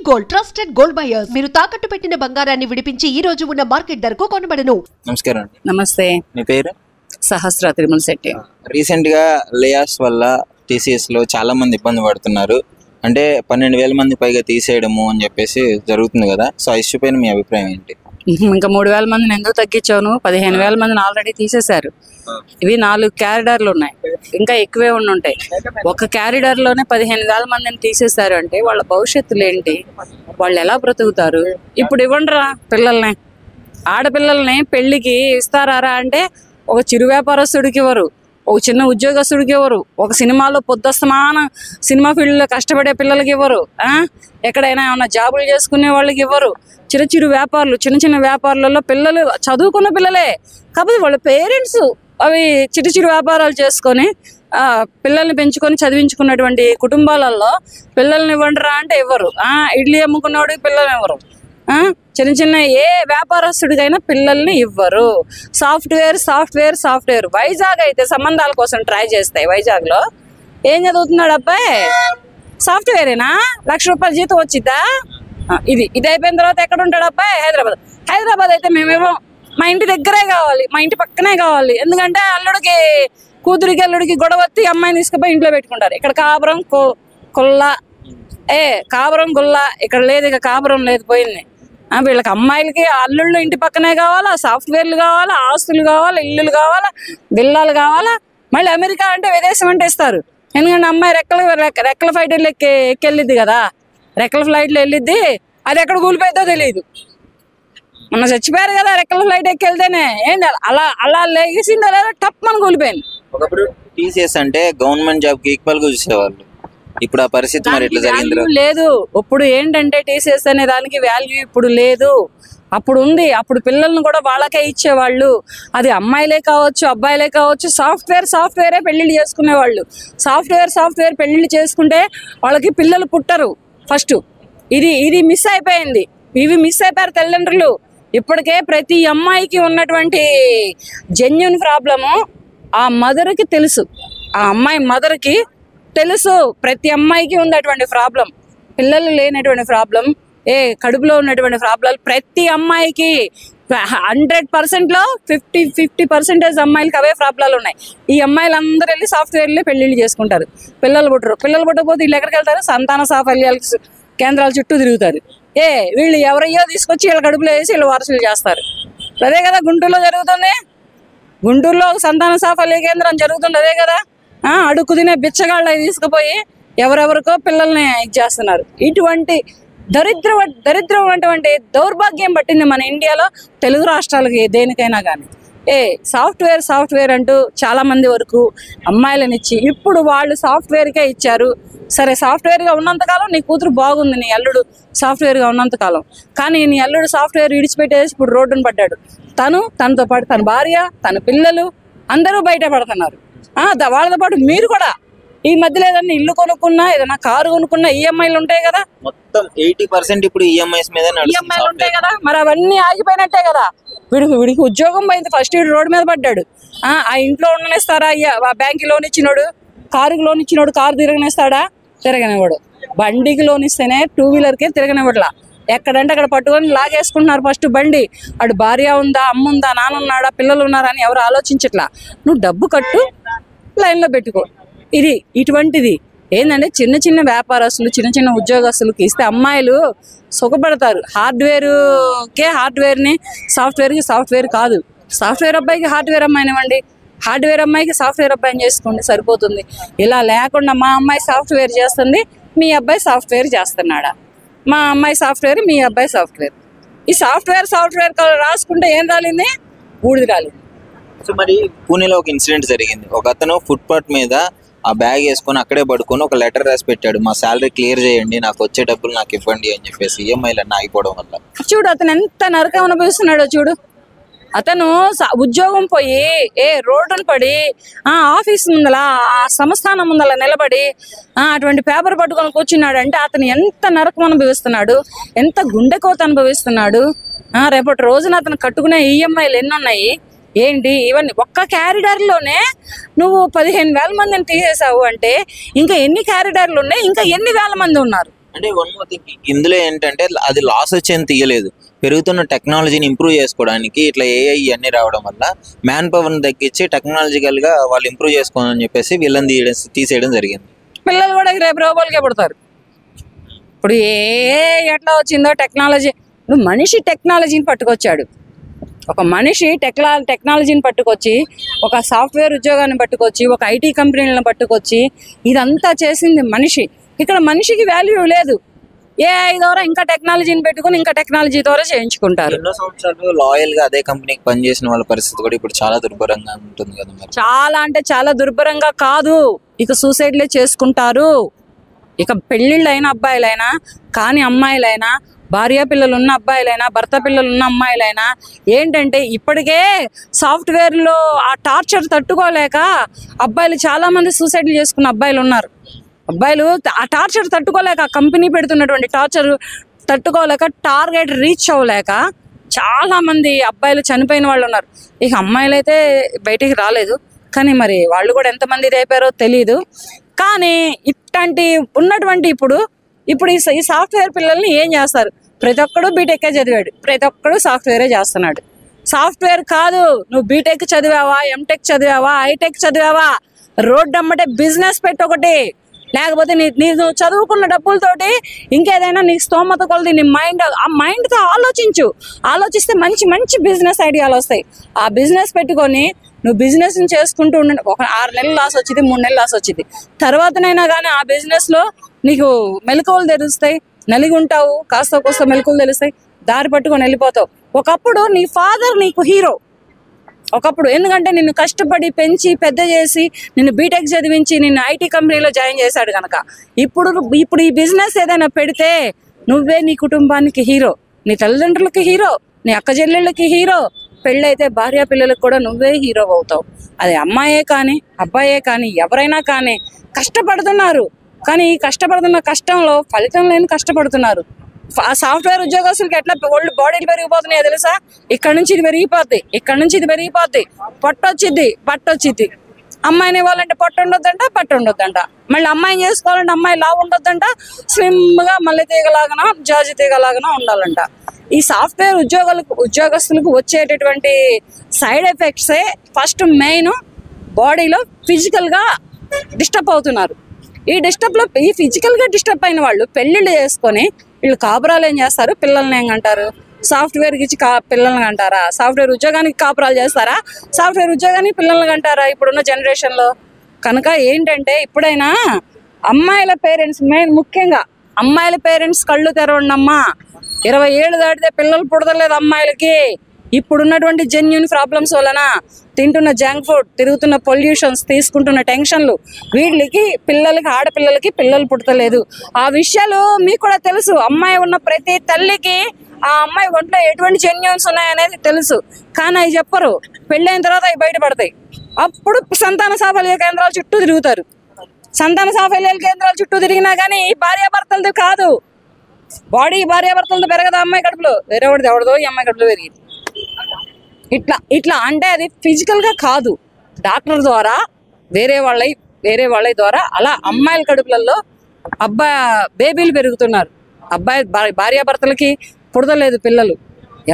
Gold trusted gold buyers మీరు తాకట్టు పెట్టిన బంగారాన్ని విడిపించి ఈ రోజు ఉన్న మార్కెట్ ధరకు కొనబడను. నమస్కారం అండి. నమస్తే. మీ పేరు? సహస్ర తిరుమల శెట్టి. రీసెంట్ గా లేఆఫ్స్ వల్ల టీసీఎస్ లో చాలా మంది ఇబ్బంది పడుతున్నారు. అంటే 12,000 మంది పైగా తీసేయడము అని చెప్పేసి జరుగుతుంది కదా. సో ఆ ఇష్యూ పైన మీ అభిప్రాయం ఏంటి? ఇంకా 3,000 మందిని ఎందుకు తగ్గించాను? 15,000 మందిని ఆల్రెడీ తీసేశారు. ఇవి 4 క్యారిడార్లు ఉన్నాయి, ఇంకా ఎక్కువే ఉంటాయి. ఒక క్యారిడార్ లోనే 15,000 మందిని తీసేశారు అంటే వాళ్ళ భవిష్యత్తులు ఏంటి? వాళ్ళు ఎలా బ్రతుకుతారు? ఇప్పుడు ఇవ్వండిరా పిల్లల్ని, ఆడపిల్లల్ని పెళ్లికి ఇస్తారా అంటే ఒక చిరు వ్యాపారస్తుడికి ఇవ్వరు, ఒక చిన్న ఉద్యోగస్తుడికి ఇవ్వరు, ఒక సినిమాలో పొద్దుస్తమానం సినిమా ఫీల్డ్లో కష్టపడే పిల్లలకి ఇవ్వరు, ఎక్కడైనా ఏమన్నా జాబులు చేసుకునే వాళ్ళకి ఇవ్వరు. చిన్న వ్యాపారులు, చిన్న వ్యాపారులలో పిల్లలు చదువుకున్న పిల్లలే, కాకపోతే వాళ్ళ పేరెంట్స్ అవి చిరు వ్యాపారాలు చేసుకొని పిల్లల్ని పెంచుకొని చదివించుకున్నటువంటి కుటుంబాలలో పిల్లల్ని ఇవ్వండిరా అంటే ఇవ్వరు. ఇడ్లీ అమ్ముకున్నవాడికి పిల్లల్ని ఇవ్వరు. చిన్న ఏ వ్యాపారస్తుడికైనా పిల్లల్ని ఇవ్వరు. సాఫ్ట్వేర్ వైజాగ్ అయితే సంబంధాల కోసం ట్రై చేస్తాయి. వైజాగ్లో ఏం చదువుతున్నాడు అబ్బాయి? సాఫ్ట్వేరేనా? 1,00,000 రూపాయల జీతం వచ్చిద్దా? ఇది అయిపోయిన తర్వాత ఎక్కడ ఉంటాడు అబ్బాయి? హైదరాబాద్ అయితే మేమేమో మా ఇంటి దగ్గరే కావాలి, మా ఇంటి పక్కనే కావాలి. ఎందుకంటే కూతురికి అల్లుడికి గొడవత్తి అమ్మాయిని తీసుకుపోయి ఇంట్లో పెట్టుకుంటారు. ఇక్కడ కాపురం కాపురం గుల్లా ఇక్కడ లేదు, ఇక కాపురం లేదు, పోయింది. వీళ్ళకి అమ్మాయిలకి అల్లుళ్ళు ఇంటి పక్కనే కావాలా, సాఫ్ట్వేర్లు కావాలా, ఆస్తులు కావాలా, ఇల్లులు కావాలా, బిల్లాలు కావాలా. మళ్ళీ అమెరికా అంటే విదేశం అంటే ఇస్తారు. ఎందుకంటే అమ్మాయి రెక్కల ఫ్లైట్లో ఎక్కెళ్ళిద్ది కదా, రెక్కల ఫ్లైట్లో వెళ్ళిద్ది. అది ఎక్కడ కూలిపోయిద్దో తెలియదు. మొన్న చచ్చిపోయారు కదా రెక్కల ఫ్లైట్ ఎక్కెళ్తేనే. ఏంది అలా లేచిందో లేదో టప్ మన కూలిపోయింది. ఒకప్పుడు టీసీఎస్ అంటే గవర్నమెంట్ జాబ్ కి ఈక్వల్ గా చూసేవాళ్ళు. ఇప్పుడు ఆ పరిస్థితి మరి ఎట్లా జరిగింది? లేదు. ఇప్పుడు ఏంటంటే టీసీఎస్ అనే దానికి వాల్యూ ఇప్పుడు లేదు, అప్పుడు ఉంది. అప్పుడు పిల్లల్ని కూడా వాళ్ళకే ఇచ్చేవాళ్ళు. అది అమ్మాయిలే కావచ్చు, అబ్బాయిలే కావచ్చు. సాఫ్ట్వేరే పెళ్లిళ్ళు చేసుకునేవాళ్ళు. సాఫ్ట్వేర్ పెళ్లిళ్ళు చేసుకుంటే వాళ్ళకి పిల్లలు పుట్టరు ఫస్ట్. ఇది మిస్ అయిపోయింది. ఇవి మిస్ అయిపోయారు తల్లిదండ్రులు. ఇప్పటికే ప్రతి అమ్మాయికి ఉన్నటువంటి జెన్యూన్ ప్రాబ్లము ఆ మదర్కి తెలుసు, ఆ అమ్మాయి మదర్కి తెలుసు. ప్రతి అమ్మాయికి ఉన్నటువంటి ప్రాబ్లం, పిల్లలు లేనటువంటి ప్రాబ్లం, కడుపులో ఉన్నటువంటి ప్రాబ్లం ప్రతి అమ్మాయికి 100%లో 50% అమ్మాయిలకి అవే ప్రాబ్లాలు ఉన్నాయి. ఈ అమ్మాయిలందరూ వెళ్ళి సాఫ్ట్వేర్లో పెళ్లిళ్ళు చేసుకుంటారు, పిల్లలు పుట్టకపోతే వీళ్ళు ఎక్కడికి వెళ్తారు? సంతాన సాఫల్యాల కేంద్రాల చుట్టూ తిరుగుతారు. వీళ్ళు ఎవరయ్యో తీసుకొచ్చి వీళ్ళ కడుపులో వేసి వీళ్ళు వారసులు చేస్తారు. అదే కదా గుంటూరులో జరుగుతుంది. గుంటూరులో ఒక సంతాన సాఫల్య కేంద్రం జరుగుతుంది. అదే కదా అడుక్కు తినే బిచ్చగాళ్ళు తీసుకుపోయి ఎవరెవరికో పిల్లల్ని ఇచ్చేస్తున్నారు. ఇటువంటి దరిద్రమైనటువంటి దౌర్భాగ్యం పట్టింది మన ఇండియాలో, తెలుగు రాష్ట్రాలకి దేనికైనా కానీ. సాఫ్ట్వేర్ అంటూ చాలా మంది వరకు అమ్మాయిలను ఇచ్చి ఇప్పుడు వాళ్ళు సాఫ్ట్వేర్కే ఇచ్చారు. సరే, సాఫ్ట్వేర్గా ఉన్నంతకాలం నీ కూతురు బాగుంది, నీ అల్లుడు సాఫ్ట్వేర్గా ఉన్నంతకాలం. కానీ నీ అల్లుడు సాఫ్ట్వేర్ విడిచిపెట్టేసి ఇప్పుడు రోడ్డును పడ్డాడు. తనతో పాటు తన భార్య, తన పిల్లలు అందరూ బయట పడుతున్నారు. వాళ్ళతో పాటు మీరు కూడా ఈ మధ్యలో ఏదన్నా ఇల్లు కొనుక్కున్నా, ఏదైనా కారు కొనుక్కున్నా ఈఎంఐలు ఉంటాయి కదా. మొత్తం 80% ఇప్పుడు ఈఎంఐస్ మీద ఈఎంఐలు ఉంటాయి కదా. మరి అవన్నీ ఆగిపోయినట్టే కదా. వీడికి ఉద్యోగం పోయింది, ఫస్ట్ వీడు రోడ్డు మీద పడ్డాడు. ఆ ఇంట్లో ఉండనిస్తారా? బ్యాంక్ లోన్ ఇచ్చినోడు, కారుకి లోన్ ఇచ్చినోడు కారు తిరగనిస్తాడా? తిరగనివ్వడు. బండికి లోన్ ఇస్తేనే 2 వీలర్కే తిరగనివ్వట్లా. ఎక్కడంటే అక్కడ పట్టుకొని లాగేసుకుంటున్నారు ఫస్ట్ బండి. అటు భార్య ఉందా, అమ్మ ఉందా, నాన్న ఉన్నాడా, పిల్లలు ఉన్నారా అని ఎవరు ఆలోచించట్లా. నువ్వు డబ్బు కట్టు, లైన్లో పెట్టుకో. ఇటువంటిది ఏంటంటే చిన్న వ్యాపారస్తులు, చిన్న ఉద్యోగస్తులకి ఇస్తే అమ్మాయిలు సుఖపడతారు. హార్డ్వేర్ని సాఫ్ట్వేర్ కాదు. సాఫ్ట్వేర్ అబ్బాయికి హార్డ్వేర్ అమ్మాయిని ఇవ్వండి, హార్డ్వేర్ అమ్మాయికి సాఫ్ట్వేర్ అబ్బాయిని చేసుకోండి, సరిపోతుంది. ఇలా లేకుండా మా అమ్మాయి సాఫ్ట్వేర్ చేస్తుంది, మీ అబ్బాయి సాఫ్ట్వేర్ చేస్తున్నాడా? మా అమ్మాయి సాఫ్ట్వేర్, మీ అబ్బాయి సాఫ్ట్వేర్. ఈ సాఫ్ట్వేర్ రాసుకుంటే ఏం రాలింది? బూడిది రాలింది. సో మరి పూణేలో ఒక ఇన్సిడెంట్ జరిగింది. ఒక అతను ఫుట్పాత్ మీద ఆ బ్యాగ్ వేసుకొని అక్కడే పడుకొని ఒక లెటర్ రాసి పెట్టాడు, మా శాలరీ క్లియర్ చేయండి, నాకు వచ్చే డబ్బులు నాకు ఇవ్వండి అని చెప్పేసి. ఈఎంఐలు అన్నీ ఆగిపోవడం వల్ల చూడు అతను ఎంత నరకం అనుభవిస్తున్నాడో చూడు. అతను ఉద్యోగం పోయి రోడ్డును పడి ఆఫీస్ ముందల, ఆ సంస్థానం ముందల నిలబడి అటువంటి పేపర్ పట్టుకొని కూర్చున్నాడు అంటే అతను ఎంత నరకం అనుభవిస్తున్నాడు, ఎంత గుండెకోత అనుభవిస్తున్నాడు. రేపటి రోజున అతను కట్టుకునే ఈఎంఐలు ఎన్ని ఉన్నాయి ఏంటి? ఇవన్నీ ఒక్క క్యారిడార్లోనే నువ్వు 15,000 మందిని తీసేసావు అంటే ఇంకా ఎన్ని క్యారిడార్లు ఉన్నాయి, ఇంకా ఎన్ని వేల మంది ఉన్నారు. అంటే వన్ మోర్ థింగ్ ఇందులో ఏంటంటే అది లాస్ వచ్చేది తీయలేదు, పెరుగుతున్న టెక్నాలజీని ఇంప్రూవ్ చేసుకోవడానికి ఇట్లా ఏఐ ఇవన్నీ రావడం వల్ల మ్యాన్ పవర్ని తగ్గించి టెక్నాలజికల్ గా వాళ్ళు ఇంప్రూవ్ చేసుకోవాలని చెప్పేసి వీళ్ళని తీసేయడం జరిగింది. పిల్లలు కూడా రేపు రోబోలకే పుడతారు. ఇప్పుడు ఎట్లా వచ్చిందో టెక్నాలజీ, ఇప్పుడు మనిషి టెక్నాలజీని పట్టుకొచ్చాడు. ఒక మనిషి టెక్నాలజీని పట్టుకొచ్చి, ఒక సాఫ్ట్వేర్ ఉద్యోగాన్ని పట్టుకొచ్చి, ఒక ఐటీ కంపెనీలను పట్టుకొచ్చి ఇదంతా చేసింది మనిషి. ఇక్కడ మనిషికి వాల్యూ లేదు. ఏఐ ద్వారా ఇంకా టెక్నాలజీని పెట్టుకుని ఇంకా టెక్నాలజీ ద్వారా చేయించుకుంటారు. ఎన్నో సంవత్సరాలు లాయల్ గా అదే కంపెనీకి పనిచేసిన వాళ్ళ పరిస్థితి కూడా ఇప్పుడు చాలా దుర్భరంగా ఉంటుంది కదా మరి. చాలా అంటే చాలా దుర్భరంగా కాదు, ఇక సూసైడ్లే చేసుకుంటారు. ఇక పెళ్ళిళ్ళు అయిన అబ్బాయిలైనా కానీ అమ్మాయిలైనా, భార్య పిల్లలు ఉన్న అబ్బాయిలైనా భర్త పిల్లలు ఉన్న అమ్మాయిలైనా ఏంటంటే ఇప్పటికే సాఫ్ట్వేర్లో ఆ టార్చర్ తట్టుకోలేక అబ్బాయిలు చాలా మంది సూసైడ్లు చేసుకున్న అబ్బాయిలు ఉన్నారు. అబ్బాయిలు ఆ టార్చర్ తట్టుకోలేక, ఆ కంపెనీ పెడుతున్నటువంటి టార్చర్ తట్టుకోలేక, టార్గెట్ రీచ్ అవ్వలేక చాలా మంది అబ్బాయిలు చనిపోయిన వాళ్ళు ఉన్నారు. ఇక అమ్మాయిలు అయితే బయటికి రాలేదు, కానీ మరి వాళ్ళు కూడా ఎంతమంది రేపారో తెలియదు. కానీ ఇట్లాంటి ఉన్నటువంటి ఇప్పుడు ఈ సాఫ్ట్వేర్ పిల్లల్ని ఏం చేస్తారు? ప్రతి ఒక్కడు బీటెక్కే చదివాడు, ప్రతి ఒక్కడు సాఫ్ట్వేరే చేస్తున్నాడు. సాఫ్ట్వేర్ కాదు, నువ్వు బీటెక్ చదివావా, ఎంటెక్ చదివావా, ఐటెక్ చదివావా, రోడ్డు అమ్మటే బిజినెస్ పెట్టి ఒకటి, లేకపోతే నీకు చదువుకున్న డబ్బులతోటి ఇంకేదైనా నీ స్తోమత కొలది నీ మైండ్తో ఆలోచిస్తే మంచి మంచి బిజినెస్ ఐడియాలు వస్తాయి. ఆ బిజినెస్ పెట్టుకొని నువ్వు బిజినెస్ చేసుకుంటూ ఉండండి. ఒక 6 నెలలు లాస్ వచ్చింది, 3 నెలలు లాస్ వచ్చింది, తర్వాతనైనా కానీ ఆ బిజినెస్లో నీకు మెలకువలు తెలుస్తాయి, నలిగి ఉంటావు, కాస్త కోస్త మెలకువలు తెలుస్తాయి, దారి పట్టుకొని వెళ్ళిపోతావు. ఒకప్పుడు నీ ఫాదర్ నీకు హీరో, ఒకప్పుడు ఎందుకంటే నిన్ను కష్టపడి పెంచి పెద్ద చేసి నిన్ను బీటెక్ చదివించి నిన్ను ఐటీ కంపెనీలో జాయిన్ చేశాడు కనుక ఇప్పుడు ఈ బిజినెస్ ఏదైనా పెడితే నువ్వే నీ కుటుంబానికి హీరో, నీ తల్లిదండ్రులకి హీరో, నీ అక్క చెల్లెళ్ళకి హీరో, పెళ్ళైతే భార్య పిల్లలకు కూడా నువ్వే హీరో అవుతావు. అది అమ్మాయే కానీ అబ్బాయే కానీ ఎవరైనా కానీ కష్టపడుతున్నారు. కానీ ఈ కష్టపడుతున్న కష్టంలో ఫలితం లేని కష్టపడుతున్నారు. ఆ సాఫ్ట్వేర్ ఉద్యోగస్తులకి ఎట్లా ఒళ్ళు బాడీలు పెరిగిపోతున్నాయో తెలుసా? ఇక్కడ నుంచి ఇది పెరిగిపోద్ది, ఇక్కడ నుంచి ఇది పెరిగిపోద్ది, పట్టొచ్చిద్ది. అమ్మాయిని ఇవ్వాలంటే పొట్ట ఉండొద్దంట, పట్టు ఉండొద్దంట. మళ్ళీ అమ్మాయిని చేసుకోవాలంటే అమ్మాయి లావు ఉండొద్దంట, స్లిమ్గా మళ్ళీ తీగలాగన జాజి తీగలాగన ఉండాలంట. ఈ సాఫ్ట్వేర్ ఉద్యోగస్తులకు వచ్చేటటువంటి సైడ్ ఎఫెక్ట్సే ఫస్ట్ మెయిన్ బాడీలో ఫిజికల్గా డిస్టర్బ్ అవుతున్నారు. ఈ ఫిజికల్గా డిస్టర్బ్ అయిన వాళ్ళు పెళ్ళిళ్ళు చేసుకొని వీళ్ళు కాపురాలు ఏం చేస్తారు? పిల్లల్ని ఏమంటారు? సాఫ్ట్వేర్కి ఇచ్చి పిల్లల్ని అంటారా? సాఫ్ట్వేర్ ఉద్యోగానికి కాపురాలు చేస్తారా? సాఫ్ట్వేర్ ఉద్యోగానికి పిల్లల్ని అంటారా ఇప్పుడున్న జనరేషన్లో? కనుక ఏంటంటే ఇప్పుడైనా అమ్మాయిల పేరెంట్స్, ముఖ్యంగా అమ్మాయిల పేరెంట్స్ కళ్ళు తెరవండి అమ్మా. 20 ఏళ్ళు దాటితే పిల్లలు పుడతలేదు అమ్మాయిలకి. ఇప్పుడున్నటువంటి జెన్యూన్ ప్రాబ్లమ్స్ వలన తింటున్న జంక్ ఫుడ్, తిరుగుతున్న పొల్యూషన్స్, తీసుకుంటున్న టెన్షన్లు, వీళ్ళకి ఆడపిల్లలకి పిల్లలు పుడతలేదు. ఆ విషయాలు మీకు కూడా తెలుసు. అమ్మాయి ఉన్న ప్రతి తల్లికి ఆ అమ్మాయి ఒంట్లో ఎటువంటి జెన్యూన్స్ ఉన్నాయనేది తెలుసు, కానీ అవి చెప్పరు. పెళ్ళైన తర్వాత అవి బయటపడతాయి. అప్పుడు సంతాన సాఫల్య కేంద్రాల చుట్టూ తిరుగుతారు. సంతాన సాఫల్య కేంద్రాల చుట్టూ తిరిగినా కానీ భార్యాభర్తలది కాదు, బాడీ భార్యాభర్తలతో పెరగదు అమ్మాయి కడుపులో, వేరేవాడిది ఎవడదో ఈ అమ్మాయి కడుపులో పెరిగింది. ఇట్లా అంటే అది ఫిజికల్గా కాదు, డాక్టర్ ద్వారా వేరే వాళ్ళ ద్వారా అలా అమ్మాయిల కడుపులలో బేబీలు పెరుగుతున్నారు. భార్యాభర్తలకి పుడతలేదు పిల్లలు.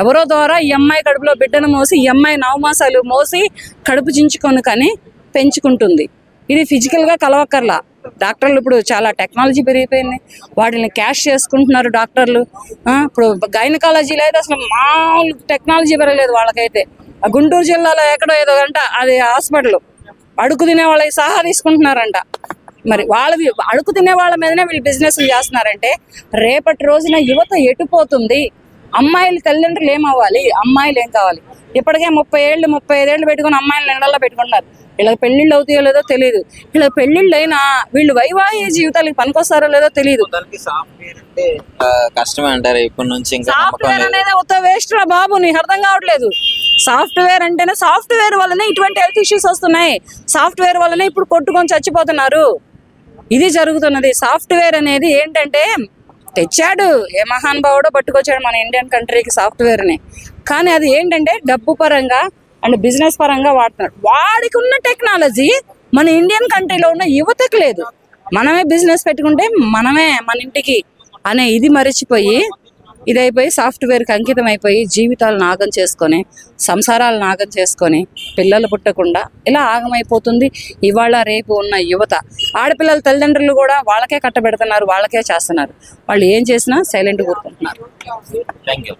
ఎవరో ద్వారా ఈ అమ్మాయి కడుపులో బిడ్డను మోసి, ఈ అమ్మాయి 9 మాసాలు మోసి కడుపు చించుకొని కానీ పెంచుకుంటుంది. ఇది ఫిజికల్గా కలవక్కర్లా. డాక్టర్లు ఇప్పుడు చాలా టెక్నాలజీ పెరిగిపోయింది, వాటిని క్యాష్ చేసుకుంటున్నారు డాక్టర్లు. ఇప్పుడు గైనకాలజీలో అయితే అసలు మామూలు టెక్నాలజీ పెరగలేదు వాళ్ళకైతే. గుంటూరు జిల్లాలో ఎక్కడో ఏదో అంట అది హాస్పిటల్, అడుగు తినే వాళ్ళకి సహా తీసుకుంటున్నారంట. మరి వాళ్ళవి అడుగు తినే వాళ్ళ మీదనే వీళ్ళు బిజినెస్లు చేస్తున్నారంటే రేపటి రోజున యువత ఎటుపోతుంది? అమ్మాయిల తల్లిదండ్రులు ఏమవ్వాలి? అమ్మాయిలు ఏం కావాలి? ఇప్పటికే 30 ఏళ్ళు 35 ఏళ్ళు పెట్టుకుని అమ్మాయిలు ఎండల్లో పెట్టుకుంటున్నారు. వీళ్ళకి పెళ్లిళ్ళు అవుతాయో లేదో తెలియదు. వీళ్ళ పెళ్లిళ్ళు అయినా వీళ్ళు వైవాహిక జీవితాలకి పనికొస్తారో లేదో తెలియదు. కష్టమే అంటారు ఇప్పటి నుంచి. సాఫ్ట్వేర్ అనేది ఉత్త వేస్ట్ రా బాబు, నీకు అర్థం కావట్లేదు. సాఫ్ట్వేర్ అంటేనే సాఫ్ట్వేర్ వల్లనే ఇటువంటి హెల్త్ ఇష్యూస్ వస్తున్నాయి. సాఫ్ట్వేర్ వల్లనే ఇప్పుడు కొట్టుకొని చచ్చిపోతున్నారు. ఇది జరుగుతున్నది. సాఫ్ట్వేర్ అనేది ఏంటంటే తెచ్చాడు, ఏ మహానుభావుడో పట్టుకొచ్చాడు మన ఇండియన్ కంట్రీకి సాఫ్ట్వేర్ని. కానీ అది ఏంటంటే డబ్బు పరంగా అండ్ బిజినెస్ పరంగా వాడుతున్నాడు. వాడికి ఉన్న టెక్నాలజీ మన ఇండియన్ కంట్రీలో ఉన్న యువతకు లేదు. మనమే బిజినెస్ పెట్టుకుంటే మనమే మన ఇంటికి అనే ఇది మరిచిపోయి ఇదైపోయి సాఫ్ట్వేర్కి అంకితం అయిపోయి జీవితాలు నాగం చేసుకొని సంసారాలు నాగం చేసుకొని పిల్లలు పుట్టకుండా ఇలా ఆగమైపోతుంది ఇవాళ రేపు ఉన్న యువత. ఆడపిల్లల తల్లిదండ్రులు కూడా వాళ్ళకే కట్టబెడుతున్నారు, వాళ్ళకే చేస్తున్నారు. వాళ్ళు ఏం చేసినా సైలెంట్గా ఊరుకుంటున్నారు. Thank you.